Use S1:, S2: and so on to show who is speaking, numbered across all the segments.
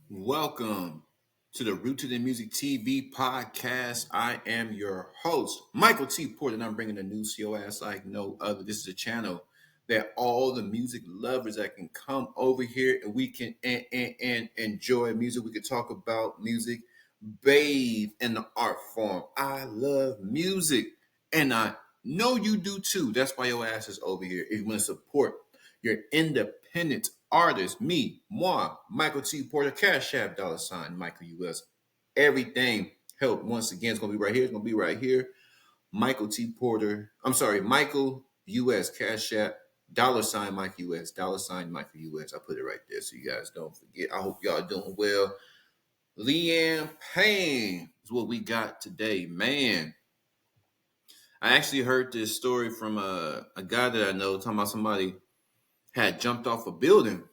S1: Welcome to the Rooted in Music TV podcast. I am your host, Michael T. Porter, and I'm bringing the news to your ass like no other. This is a channel that all the music lovers that can come over here and we can and enjoy music. We can talk about music, bathe in the art form. I love music, and I know you do too. That's why your ass is over here. If you want to support your independent artist, me, moi, Michael T. Porter, Cash App, $ Michael US. Everything help once again. It's gonna be right here. It's gonna be right here. Michael T. Porter. I'm sorry, Michael US, Cash App, $ Mike US, $ Michael US. I put it right there so you guys don't forget. I hope y'all doing well. Leanne Payne is what we got today, man. I actually heard this story from a guy that I know talking about somebody had jumped off a building.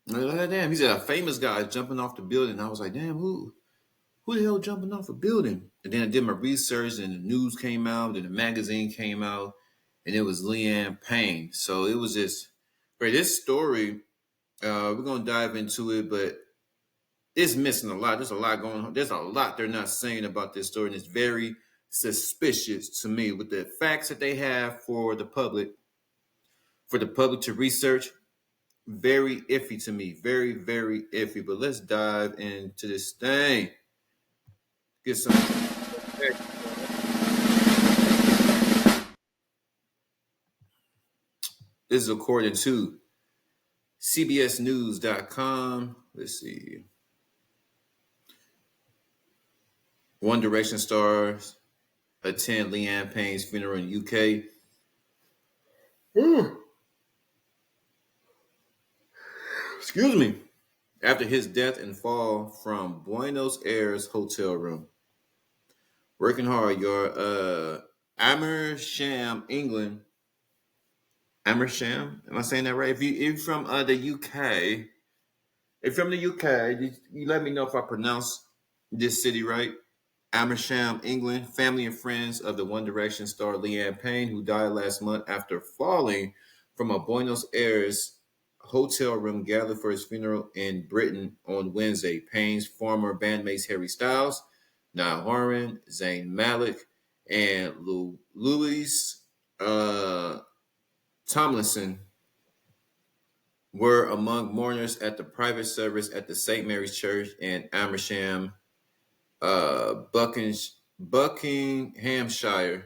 S1: Damn, he said a famous guy jumping off the building. I was like, damn, who the hell jumping off a building? And then I did my research, and the news came out, and the magazine came out, and it was Leanne Payne. So it was just great. This story, we're gonna dive into it, but it's missing a lot. There's a lot going on. There's a lot they're not saying about this story, and it's very suspicious to me with the facts that they have for the public to research. Very iffy to me. Very, very iffy. But let's dive into this thing. Get some. This is according to CBSNews.com. Let's see. One Direction stars attend Leanne Payne's funeral in UK. Excuse me. After his death and fall from Buenos Aires hotel room. Working hard, your Amersham, England. Amersham, am I saying that right? If you're from the UK, if you're from the UK, you let me know if I pronounce this city right. Amersham, England, family and friends of the One Direction star Leanne Payne, who died last month after falling from a Buenos Aires hotel room, gathered for his funeral in Britain on Wednesday. Payne's former bandmates Harry Styles, Niall Horan, Zayn Malik, and Louis Tomlinson were among mourners at the private service at the St. Mary's Church in Amersham, Buckinghamshire,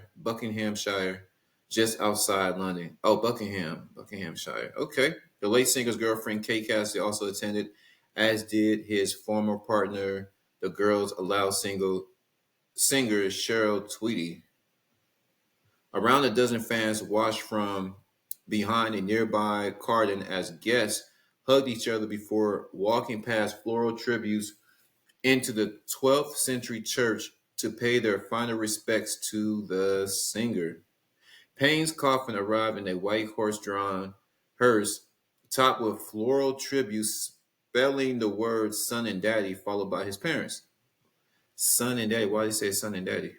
S1: just outside London. Oh, Buckinghamshire. Okay. The late singer's girlfriend, Kate Cassidy, also attended, as did his former partner, the Girls Aloud singer Cheryl Tweedy. Around a dozen fans watched from behind a nearby garden as guests hugged each other before walking past floral tributes into the 12th century church to pay their final respects to the singer. Payne's coffin arrived in a white horse-drawn hearse topped with floral tributes spelling the words son and daddy, followed by his parents. Son and daddy. Why did he say son and daddy?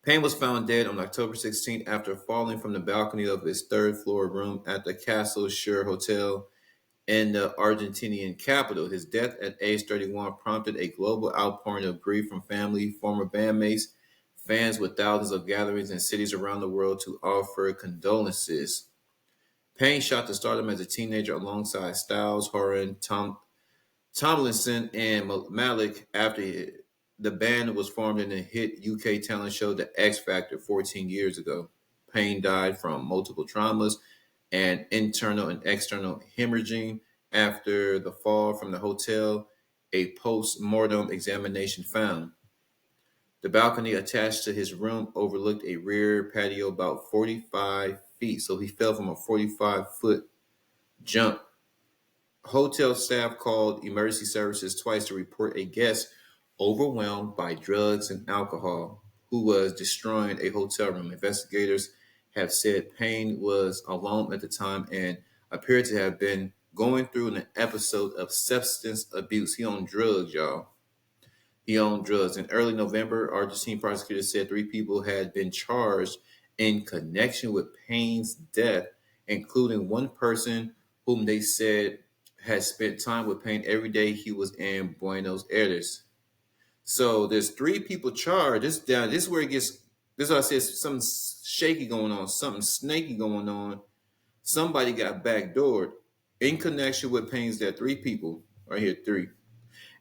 S1: Payne was found dead on October 16th after falling from the balcony of his third-floor room at the Castle Shore Hotel in the Argentinian capital. His death at age 31 prompted a global outpouring of grief from family, former bandmates, fans, with thousands of gatherings in cities around the world to offer condolences. Payne shot to stardom as a teenager alongside Styles, Horan, Tomlinson, and Malik after the band was formed in the hit UK talent show The X Factor 14 years ago. Payne died from multiple traumas and internal and external hemorrhaging after the fall from the hotel, a post-mortem examination found. The balcony attached to his room overlooked a rear patio about 45 feet, so he fell from a 45-foot jump. Hotel staff called emergency services twice to report a guest overwhelmed by drugs and alcohol who was destroying a hotel room. Investigators have said Payne was alone at the time and appeared to have been going through an episode of substance abuse. He on drugs, y'all. He owned drugs. In early November, Argentine prosecutors said three people had been charged in connection with Payne's death, including one person whom they said had spent time with Payne every day he was in Buenos Aires. So there's three people charged. This is where it gets. This is what I said. Something shaky going on. Something snaky going on. Somebody got backdoored in connection with Payne's death. Three people right here. Three,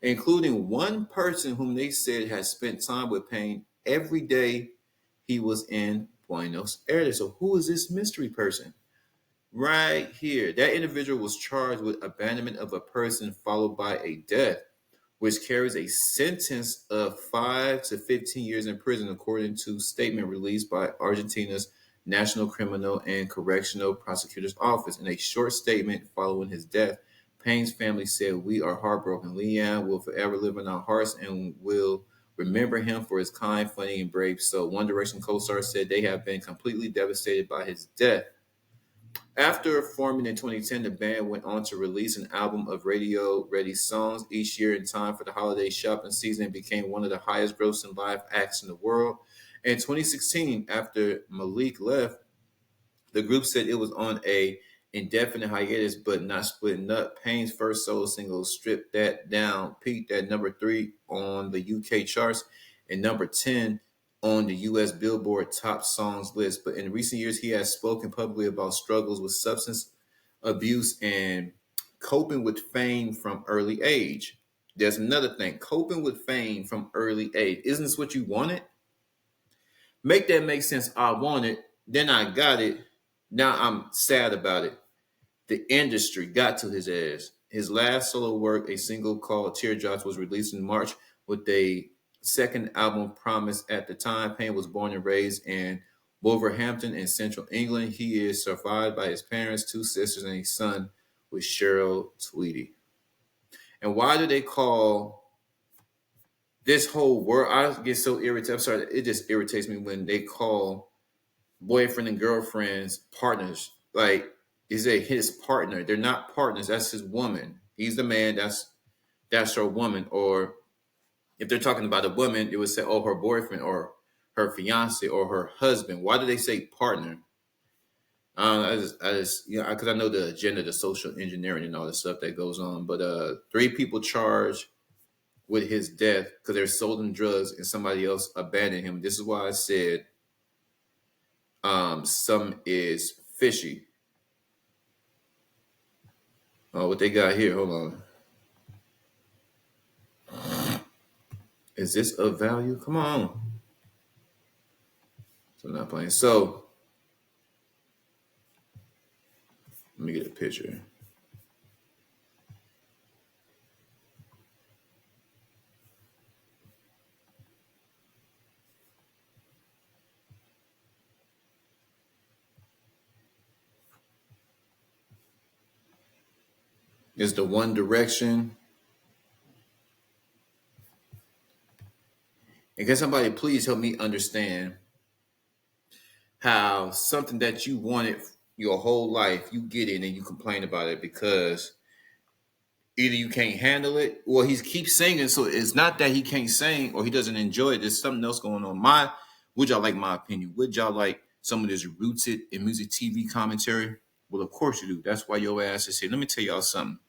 S1: including one person whom they said had spent time with Payne every day he was in Buenos Aires. So who is this mystery person? Right here. That individual was charged with abandonment of a person followed by a death, which carries a sentence of 5 to 15 years in prison, according to statement released by Argentina's National Criminal and Correctional Prosecutor's Office. In a short statement following his death, Payne's family said, "We are heartbroken. Leanne will forever live in our hearts and will remember him for his kind, funny, and brave soul." One Direction co-star said they have been completely devastated by his death. After forming in 2010, the band went on to release an album of radio-ready songs each year in time for the holiday shopping season and became one of the highest-grossing live acts in the world. In 2016, after Malik left, the group said it was on a indefinite hiatus but not splitting up. Payne's first solo single, "Strip That Down," peaked at number 3 on the UK charts and number 10 on the US Billboard Top Songs list. But in recent years, he has spoken publicly about struggles with substance abuse and coping with fame from early age. There's another thing, coping with fame from early age. Isn't this what you wanted? Make that make sense. I want it, then I got it. Now I'm sad about it. The industry got to his ass. His last solo work, a single called Teardrops, was released in March with a second album promised. At the time, Payne was born and raised in Wolverhampton in central England. He is survived by his parents, two sisters, and a son with Cheryl Tweedy. And why do they call this whole world? I get so irritated. I'm sorry, it just irritates me when they call boyfriend and girlfriends partners. Like, is it his partner? They're not partners. That's his woman. He's the man. That's her woman. Or if they're talking about a woman, it would say, "Oh, her boyfriend," or her fiance, or her husband. Why do they say partner? Because I know the agenda, the social engineering, and all the stuff that goes on. But three people charged with his death because they're sold him drugs and somebody else abandoned him. This is why I said some is fishy. Oh, what they got here? Hold on. Is this of value? Come on. So I'm not playing. So let me get a picture. Is the One Direction. And can somebody please help me understand how something that you wanted your whole life, you get it and you complain about it because either you can't handle it or he keeps singing. So it's not that he can't sing or he doesn't enjoy it. There's something else going on. Would y'all like my opinion? Would y'all like some of this rooted in music TV commentary? Well, of course you do. That's why your ass is here. Let me tell y'all something.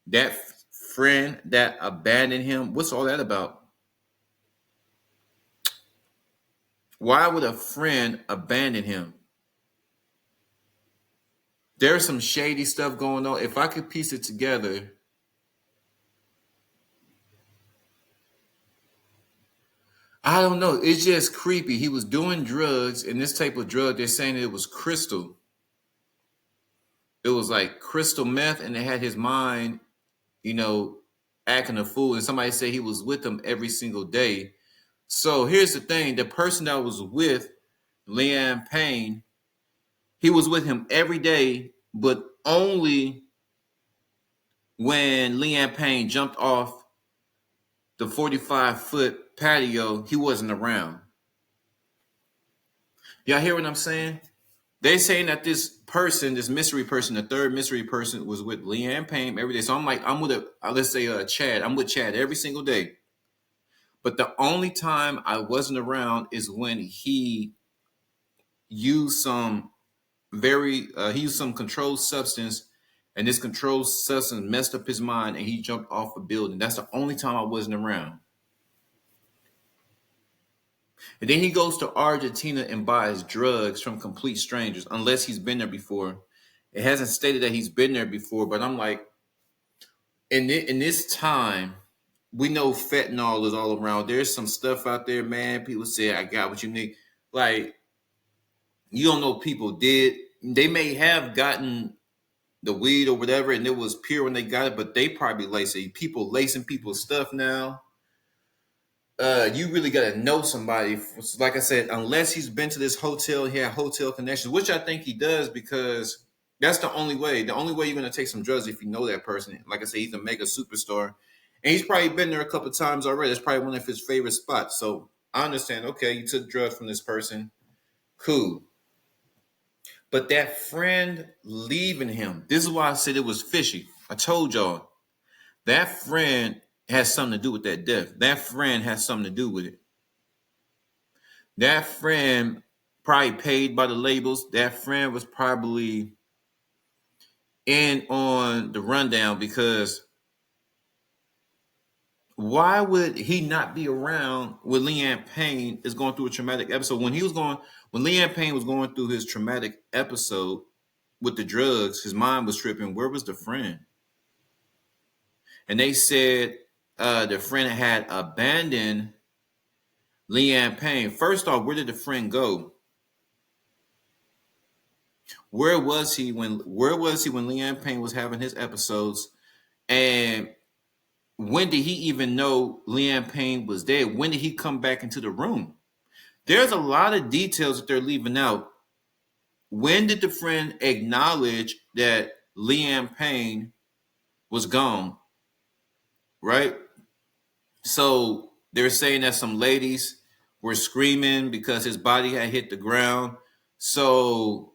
S1: That friend that abandoned him, what's all that about? Why would a friend abandon him? There's some shady stuff going on. If I could piece it together, I don't know. It's just creepy. He was doing drugs, and this type of drug, they're saying it was crystal. It was like crystal meth, and it had his mind, you know, acting a fool. And somebody said he was with them every single day. So here's the thing: the person that was with Leanne Payne, he was with him every day, but only when Leanne Payne jumped off the 45-foot patio, he wasn't around. Y'all hear what I'm saying? They saying that this person, this mystery person, the third mystery person, was with Leanne Payne every day. So I'm like, I'm with let's say Chad. I'm with Chad every single day. But the only time I wasn't around is when used some he used some controlled substance, and this controlled substance messed up his mind, and he jumped off a building. That's the only time I wasn't around. And then he goes to Argentina and buys drugs from complete strangers, unless he's been there before. It hasn't stated that he's been there before, but I'm like, in this time, we know fentanyl is all around. There's some stuff out there, man. People say, I got what you need. Like, you don't know people did. They may have gotten the weed or whatever, and it was pure when they got it, but they probably lacing people, lacing people's stuff now. You really gotta know somebody. Like I said, unless he's been to this hotel, he had hotel connections, which I think he does, because that's the only way. The only way you're gonna take some drugs if you know that person. Like I said, he's a mega superstar, and he's probably been there a couple of times already. It's probably one of his favorite spots. So I understand. Okay, you took drugs from this person, cool. But that friend leaving him, this is why I said it was fishy. I told y'all that friend has something to do with that death. That friend has something to do with it. That friend probably paid by the labels. That friend was probably in on the rundown, because why would he not be around when Leanne Payne is going through a traumatic episode? When Leanne Payne was going through his traumatic episode with the drugs, his mind was tripping. Where was the friend? And they said the friend had abandoned Leanne Payne. First off, where did the friend go? Where was he when Leanne Payne was having his episodes? And when did he even know Leanne Payne was dead? When did he come back into the room? There's a lot of details that they're leaving out. When did the friend acknowledge that Leanne Payne was gone? Right? So they're saying that some ladies were screaming because his body had hit the ground. So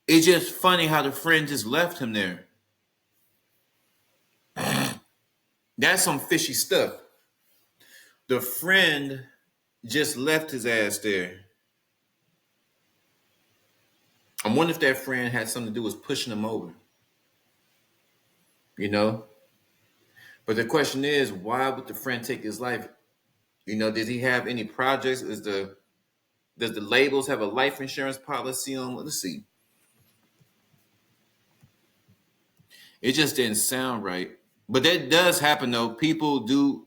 S1: it's just funny how the friend just left him there. That's some fishy stuff. The friend just left his ass there. I wonder if that friend had something to do with pushing him over, you know? But the question is, why would the friend take his life? Did he have any projects? Does the labels have a life insurance policy on? Let's see. It just didn't sound right. But that does happen though. People do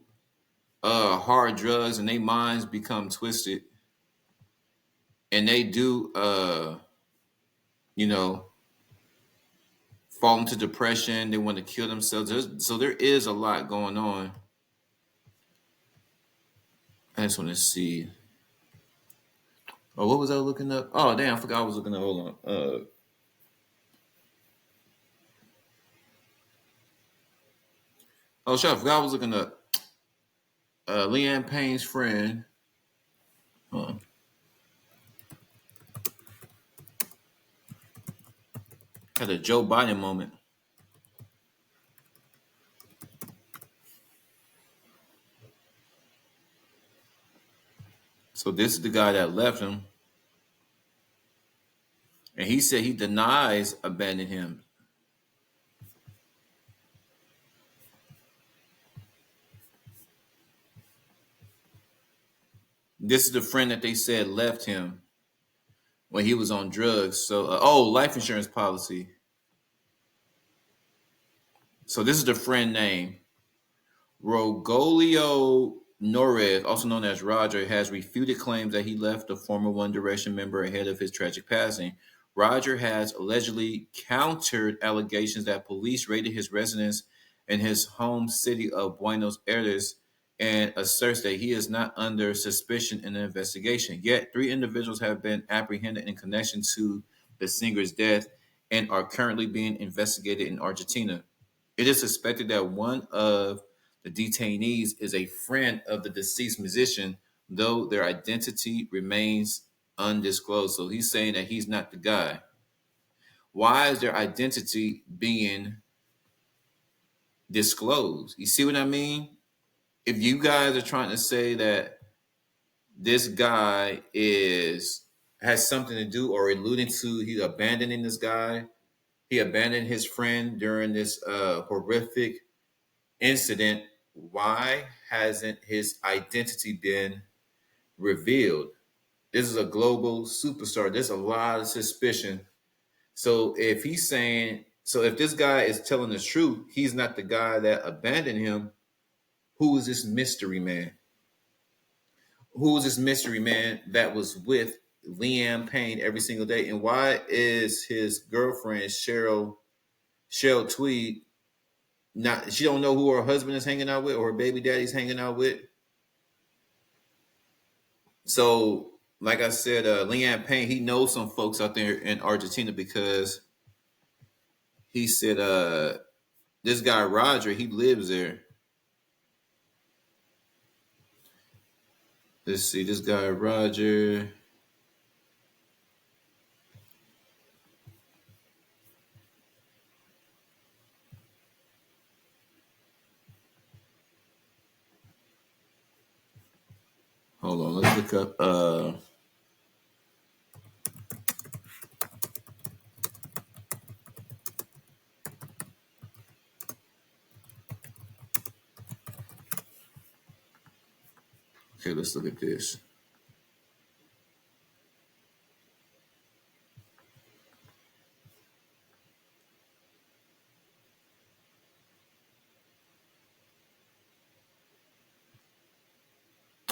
S1: hard drugs and their minds become twisted. And they do you know, fall into depression. They want to kill themselves. So there is a lot going on. I just want to see. Oh, what was I looking up? Oh, damn, I forgot I was looking up. Hold on. Oh, shit, I forgot I was looking up. Leanne Payne's friend. Uh, Had a Joe Biden moment. So this is the guy that left him. And he said he denies abandoning him. This is the friend that they said left him when he was on drugs. So, life insurance policy. So this is the friend name. Rogolio Norez, also known as Roger, has refuted claims that he left the former One Direction member ahead of his tragic passing. Roger has allegedly countered allegations that police raided his residence in his home city of Buenos Aires and asserts that he is not under suspicion in the investigation. Yet, three individuals have been apprehended in connection to the singer's death and are currently being investigated in Argentina. It is suspected that one of the detainees is a friend of the deceased musician, though their identity remains undisclosed. So he's saying that he's not the guy. Why is their identity being disclosed? You see what I mean? If you guys are trying to say that this guy is has something to do or alluding to he's abandoning this guy, he abandoned his friend during this horrific incident, why hasn't his identity been revealed? This is a global superstar. There's a lot of suspicion. So if he's saying, so if this guy is telling the truth, he's not the guy that abandoned him. Who is this mystery man? Who is this mystery man that was with Leanne Payne every single day? And why is his girlfriend Cheryl Tweed not? She don't know who her husband is hanging out with or her baby daddy's hanging out with. So, like I said, Leanne Payne, he knows some folks out there in Argentina because he said this guy Roger, he lives there. Let's see, this guy Roger. Hold on, let's look up. Okay, let's look at this.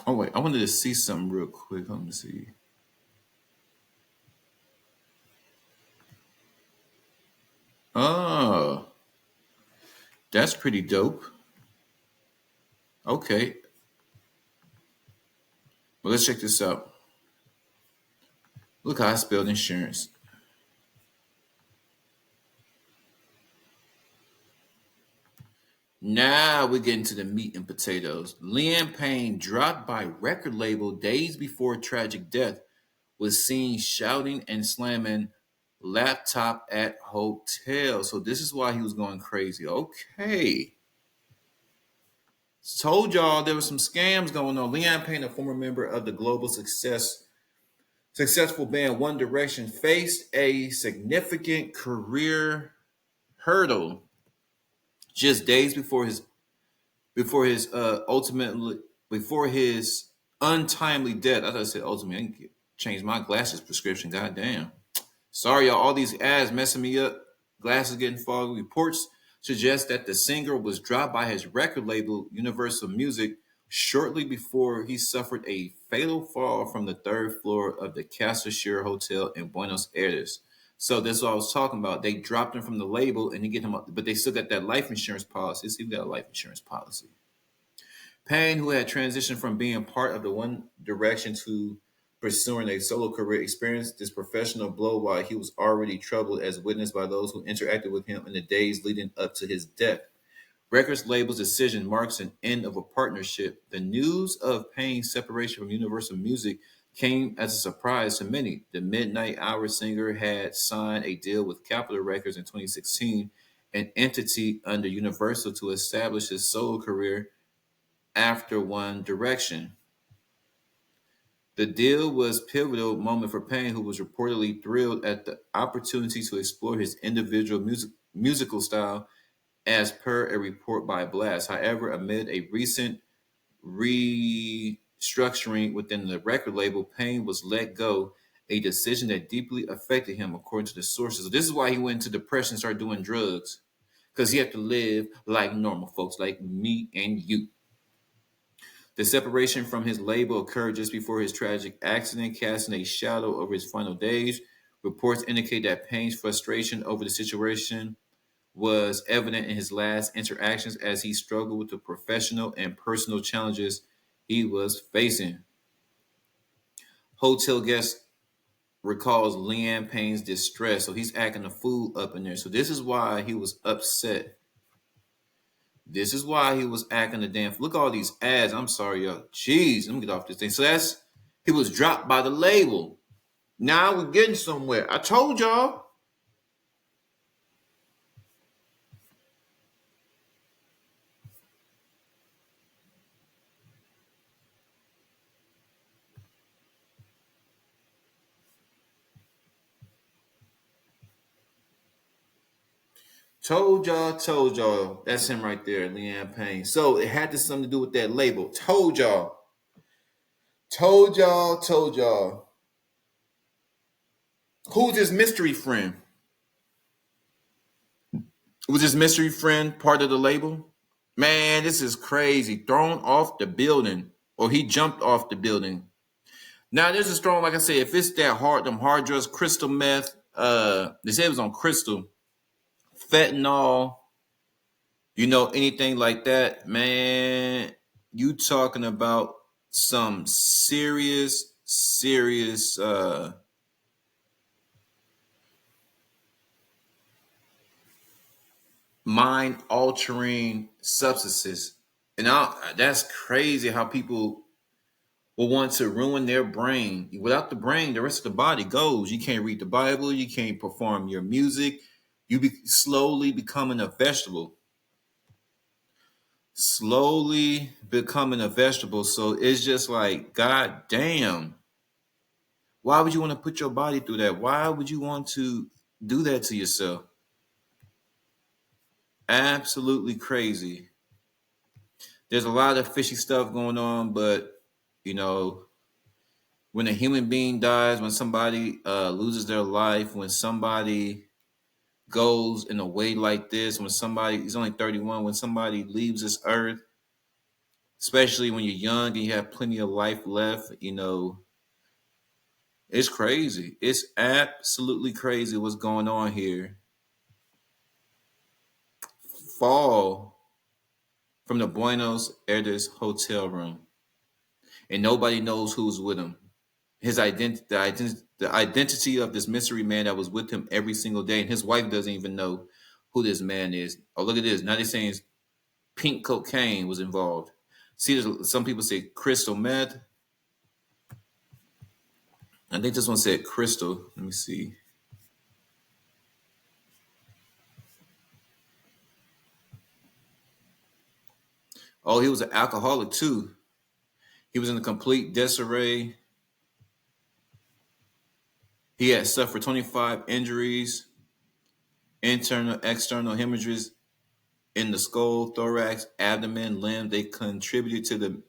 S1: Oh wait, I wanted to see something real quick. Let me see. Oh, that's pretty dope. Okay, well let's check this out. Look how I spelled insurance. Now we're getting to the meat and potatoes. Leanne Payne, dropped by record label days before tragic death, was seen shouting and slamming laptop at hotel. So this is why he was going crazy. Okay. Told y'all there was some scams going on. Leanne Payne, a former member of the global successful band One Direction, faced a significant career hurdle just days ultimately before his untimely death. I thought I said ultimately. I need to change my glasses prescription. God damn. Sorry, y'all. All these ads messing me up. Glasses getting foggy. Reports suggest that the singer was dropped by his record label, Universal Music, shortly before he suffered a fatal fall from the third floor of the Casa Share Hotel in Buenos Aires. So that's what I was talking about. They dropped him from the label and they get him up, but they still got that life insurance policy. See, we got a life insurance policy. Payne, who had transitioned from being part of the One Direction to pursuing a solo career, experienced this professional blow while he was already troubled, as witnessed by those who interacted with him in the days leading up to his death. Records label's decision marks an end of a partnership. The news of Payne's separation from Universal Music came as a surprise to many. The Midnight Hour singer had signed a deal with Capitol Records in 2016, an entity under Universal, to establish his solo career after One Direction. The deal was a pivotal moment for Payne, who was reportedly thrilled at the opportunity to explore his individual musical style, as per a report by Blast. However, amid a recent restructuring within the record label, Payne was let go, a decision that deeply affected him, according to the sources. So this is why he went into depression and started doing drugs, because he had to live like normal folks, like me and you. The separation from his label occurred just before his tragic accident, casting a shadow over his final days. Reports indicate that Payne's frustration over the situation was evident in his last interactions as he struggled with the professional and personal challenges he was facing. Hotel guest recalls Leanne Payne's distress, so he's acting a fool up in there. So this is why he was upset. This is why he was acting a damn. Look at all these ads. I'm sorry, y'all. Jeez, let me get off this thing. So he was dropped by the label. Now we're getting somewhere. I told y'all. Told y'all. That's him right there, Leanne Payne. So it had to something to do with that label. Told y'all. Who's this mystery friend? Was this mystery friend part of the label? Man, this is crazy. Thrown off the building, or he jumped off the building. Now there's a strong, like I said, if it's that hard, them hard drugs, crystal meth, they said it was on crystal, fentanyl, anything like that, man, you talking about some serious mind altering substances. And that's crazy how people will want to ruin their brain. Without the brain, the rest of the body goes. You can't read the Bible, you can't perform your music. You be slowly becoming a vegetable. Slowly becoming a vegetable. So it's just like, God damn. Why would you want to put your body through that? Why would you want to do that to yourself? Absolutely crazy. There's a lot of fishy stuff going on, but you know, when a human being dies, when somebody loses their life, when somebody goes in a way like this, when somebody is only 31, when somebody leaves this earth, especially when you're young and you have plenty of life left, it's crazy. It's absolutely crazy what's going on here. Fall from the Buenos Aires hotel room, and nobody knows who's with him. His identity, the identity of this mystery man that was with him every single day, and his wife doesn't even know who this man is. Oh, look at this! Now they're saying pink cocaine was involved. See, some people say crystal meth. I think this one said crystal. Let me see. Oh, he was an alcoholic too. He was in a complete disarray. He had suffered 25 injuries, internal, external hemorrhages in the skull, thorax, abdomen, limb. They contributed to the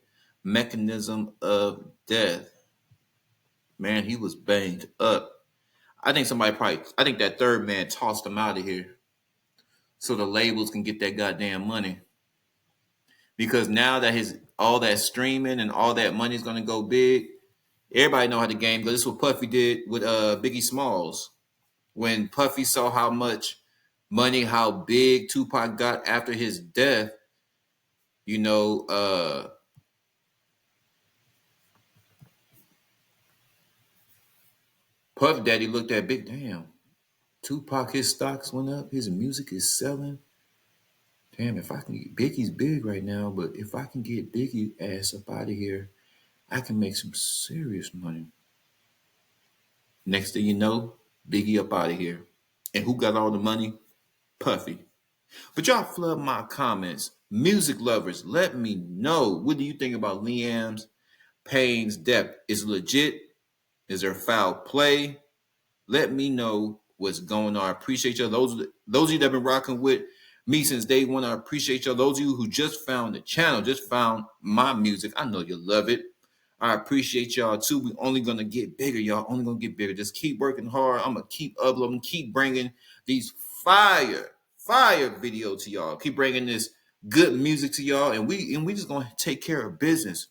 S1: mechanism of death. Man, he was banged up. I think that third man tossed him out of here so the labels can get that goddamn money. Because now that his all that streaming and all that money is going to go big, everybody know how the game goes. This is what Puffy did with Biggie Smalls. When Puffy saw how much money, how big Tupac got after his death, you know, Puff Daddy looked at Big Damn. Tupac, his stocks went up, his music is selling. Damn, if I can get Biggie's big right now, but if I can get Biggie ass up out of here, I can make some serious money. Next thing you know, Biggie up out of here. And who got all the money? Puffy. But y'all flood my comments. Music lovers, let me know. What do you think about Liam's Payne's death? Is it legit? Is there foul play? Let me know what's going on. I appreciate y'all. Those of you that have been rocking with me since day one, I appreciate y'all. Those of you who just found the channel, just found my music, I know you love it. I appreciate y'all too. We only gonna get bigger, y'all. Only gonna get bigger. Just keep working hard. I'm gonna keep uploading, keep bringing these fire video to y'all. Keep bringing this good music to y'all, and we just gonna take care of business.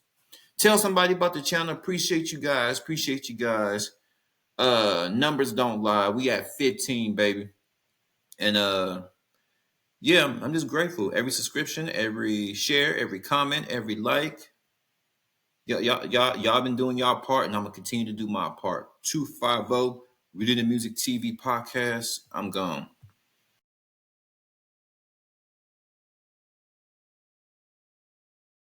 S1: Tell somebody about the channel. Appreciate you guys. Appreciate you guys. Numbers don't lie. We at 15, baby. And yeah, I'm just grateful. Every subscription, every share, every comment, every like. Y'all been doing y'all part, and I'm gonna continue to do my part. 250 Reading the Music TV podcast. I'm gone.